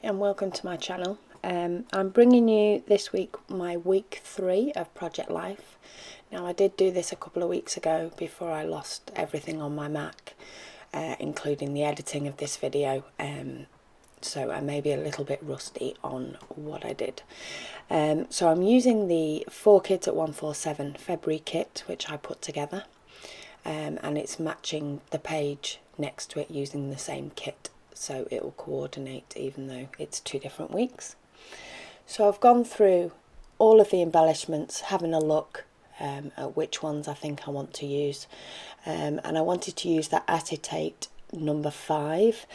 and welcome to my channel. I'm bringing you this week my week 3 of Project Life. Now I did do this a couple of weeks ago before I lost everything on my Mac, including the editing of this video, so I may be a little bit rusty on what I did. So I'm using the 4Kids at 147 February kit which I put together, and it's matching the page next to it using the same kit, so it will coordinate even though it's 2 different weeks. So I've gone through all of the embellishments, having a look at which ones I think I want to use, and I wanted to use that acetate number 5,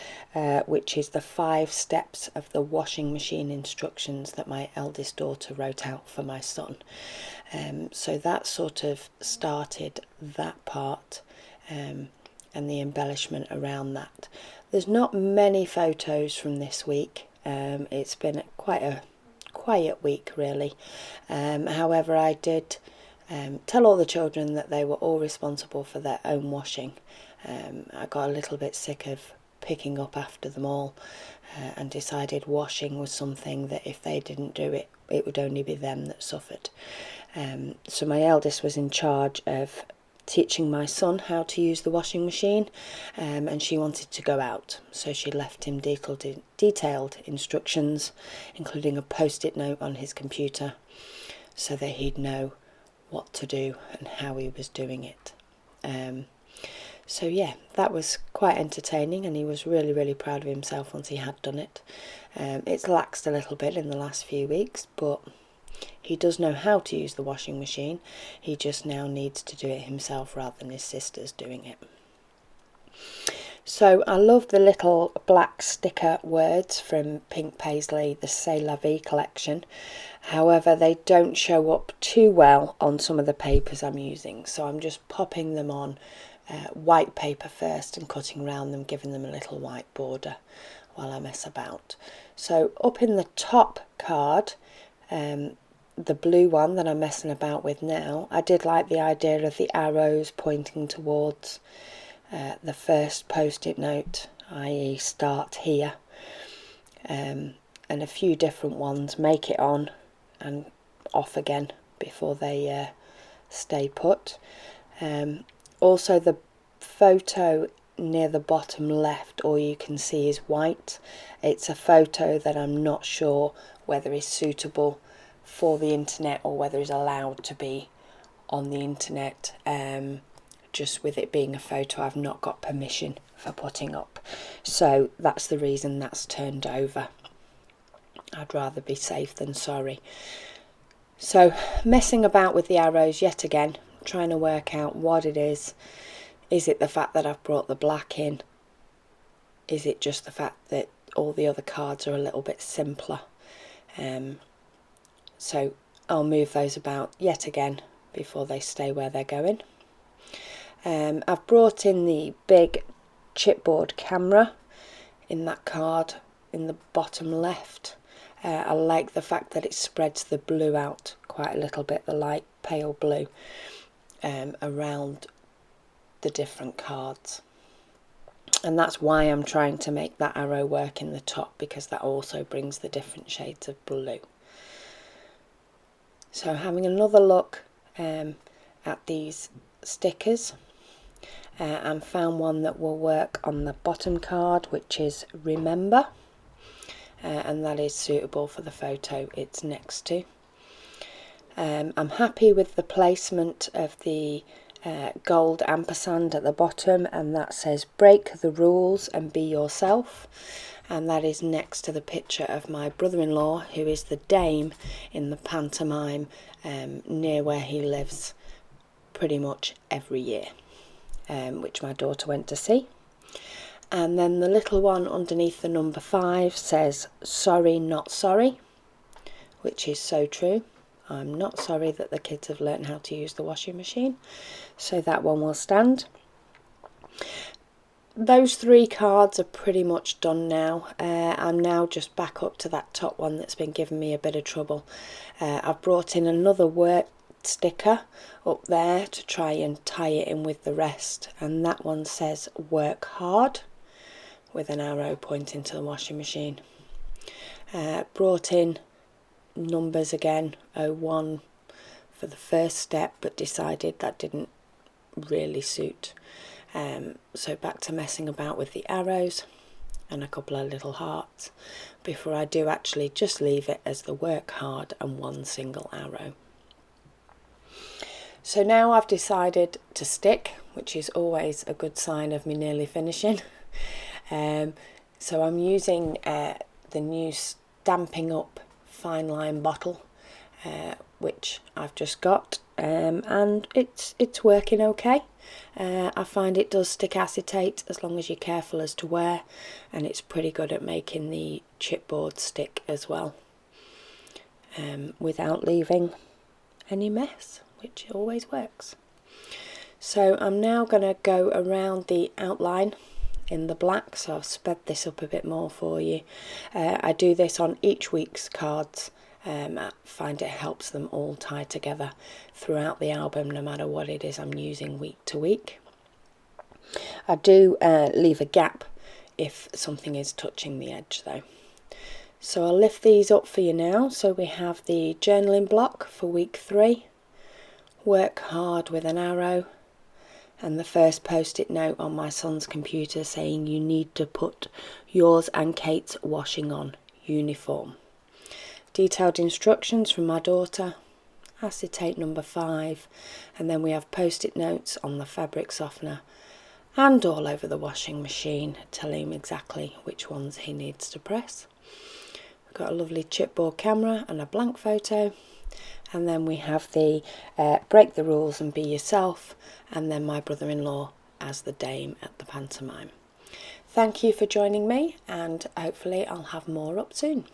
which is the 5 steps of the washing machine instructions that my eldest daughter wrote out for my son. So that sort of started that part, and the embellishment around that. There's not many photos from this week. It's been quite a quiet week really. However, I did tell all the children that they were all responsible for their own washing. I got a little bit sick of picking up after them all, and decided washing was something that if they didn't do it, it would only be them that suffered. So my eldest was in charge of teaching my son how to use the washing machine, and she wanted to go out, so she left him detailed instructions, including a post-it note on his computer, so that he'd know what to do and how he was doing it. So yeah, that was quite entertaining, and he was really proud of himself once he had done it. It's laxed a little bit in the last few weeks, but he does know how to use the washing machine. He just now needs to do it himself rather than his sisters doing it. So I love the little black sticker words from Pink Paisley, the C'est La Vie collection. However, they don't show up too well on some of the papers I'm using, so I'm just popping them on white paper first and cutting around them, giving them a little white border while I mess about. So up in the top card, the blue one that I'm messing about with now, I did like the idea of the arrows pointing towards the first post-it note, i.e. start here, and a few different ones, make it on and off again before they stay put. Also the photo near the bottom left, all you can see is white. It's a photo that I'm not sure whether is suitable for the internet or whether is allowed to be on the internet. Just with it being a photo, I've not got permission for putting up, so that's the reason that's turned over. I'd rather be safe than sorry. So messing about with the arrows yet again, trying to work out what it is. Is it the fact that I've brought the black in? Is it just the fact that all the other cards are a little bit simpler? So I'll move those about yet again before they stay where they're going. I've brought in the big chipboard camera in that card in the bottom left. I like the fact that it spreads the blue out quite a little bit, the light pale blue, around the different cards. And that's why I'm trying to make that arrow work in the top, because that also brings the different shades of blue. So having another look at these stickers, and found one that will work on the bottom card, which is remember, and that is suitable for the photo it's next to. I'm happy with the placement of the gold ampersand at the bottom, and that says break the rules and be yourself, and that is next to the picture of my brother-in-law, who is the dame in the pantomime near where he lives pretty much every year, which my daughter went to see. And then the little one underneath the number 5 says sorry not sorry, which is so true. I'm not sorry that the kids have learned how to use the washing machine, so that one will stand. Those 3 cards are pretty much done now. I'm now just back up to that top one that's been giving me a bit of trouble. I've brought in another work sticker up there to try and tie it in with the rest, and that one says work hard with an arrow pointing to the washing machine. Brought in numbers again, 01 for the first step, but decided that didn't really suit. So back to messing about with the arrows and a couple of little hearts before I do actually just leave it as the work hard and one single arrow. So now I've decided to stick, which is always a good sign of me nearly finishing. So I'm using the new Stampin' Up fine line bottle, which I've just got, and it's working okay. I find it does stick acetate as long as you're careful as to where, and it's pretty good at making the chipboard stick as well, without leaving any mess, which always works. So I'm now going to go around the outline in the black, so I've sped this up a bit more for you. I do this on each week's cards. I find it helps them all tie together throughout the album, no matter what it is I'm using week to week. I do leave a gap if something is touching the edge though. So I'll lift these up for you now. So we have the journaling block for week 3, work hard with an arrow, and the first post-it note on my son's computer saying you need to put yours and Kate's washing on uniform. Detailed instructions from my daughter, acetate number 5, and then we have post-it notes on the fabric softener and all over the washing machine telling him exactly which ones he needs to press. We've got a lovely chipboard camera and a blank photo. And then we have the break the rules and be yourself, and then my brother-in-law as the dame at the pantomime. Thank you for joining me, and hopefully I'll have more up soon.